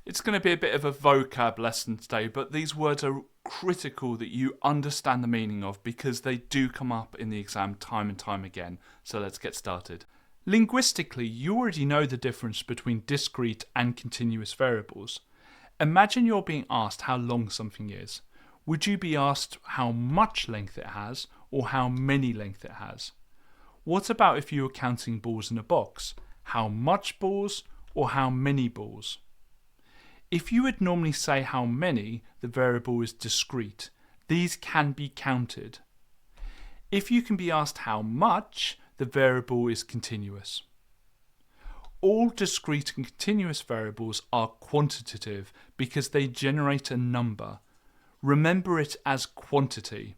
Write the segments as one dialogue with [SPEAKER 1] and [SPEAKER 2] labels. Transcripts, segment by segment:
[SPEAKER 1] It's going to be a bit of a vocab lesson today, but these words are critical that you understand the meaning of because they do come up in the exam time and time again. So let's get started. Linguistically, you already know the difference between discrete and continuous variables. Imagine you're being asked how long something is. Would you be asked how much length it has or how many length it has? What about if you were counting balls in a box? How much balls or how many balls? If you would normally say how many, the variable is discrete. These can be counted. If you can be asked how much, the variable is continuous. All discrete and continuous variables are quantitative because they generate a number. Remember it as quantity.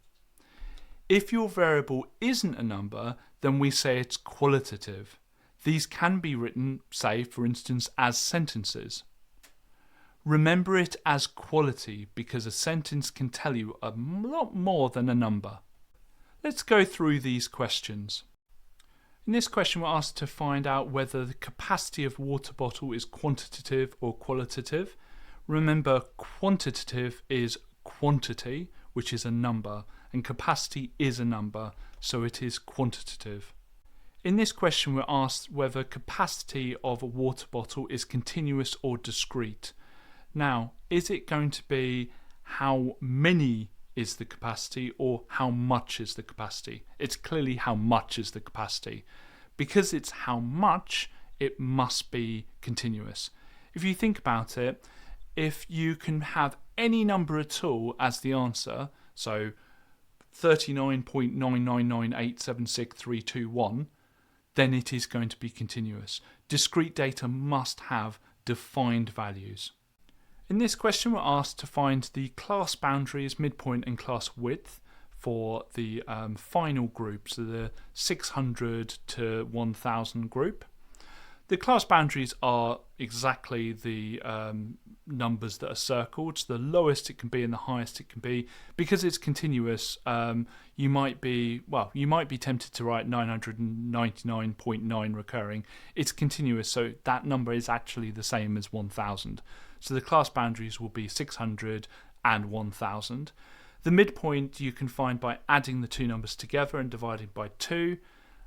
[SPEAKER 1] If your variable isn't a number, then we say it's qualitative. These can be written, say, for instance, as sentences. Remember it as quality because a sentence can tell you a lot more than a number. Let's go through these questions. In this question, we're asked to find out whether the capacity of a water bottle is quantitative or qualitative. Remember, quantitative is quantity, which is a number, and capacity is a number, so it is quantitative. In this question, we're asked whether capacity of a water bottle is continuous or discrete. Now, is it going to be how many is the capacity or how much is the capacity? It's clearly how much is the capacity. Because it's how much, it must be continuous. If you think about it, if you can have any number at all as the answer, so 39.999876321, then it is going to be continuous. Discrete data must have defined values. In this question, we're asked to find the class boundaries, midpoint and class width for the final group, so the 600 to 1000 group. The class boundaries are exactly the numbers that are circled. So the lowest it can be and the highest it can be. Because it's continuous, you might be tempted to write 999.9 recurring. It's continuous, so that number is actually the same as 1000. So the class boundaries will be 600 and 1000. The midpoint you can find by adding the two numbers together and dividing by 2,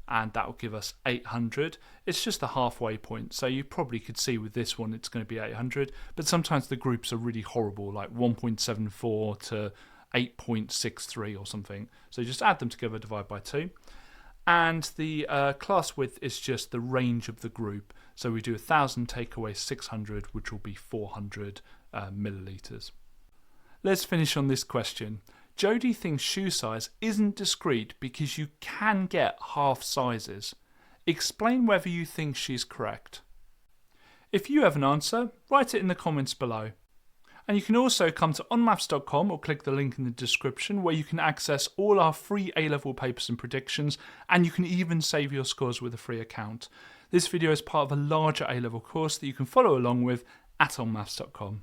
[SPEAKER 1] and that will give us 800. It's just the halfway point, so you probably could see with this one it's going to be 800, but sometimes the groups are really horrible, like 1.74 to 8.63 or something. So just add them together, divide by 2. And the class width is just the range of the group. So we do 1000 take away 600, which will be 400 millilitres. Let's finish on this question. Jodie thinks shoe size isn't discrete because you can get half sizes. Explain whether you think she's correct. If you have an answer, write it in the comments below. And you can also come to onmaths.com or click the link in the description where you can access all our free A-level papers and predictions, and you can even save your scores with a free account. This video is part of a larger A-level course that you can follow along with at onmaths.com.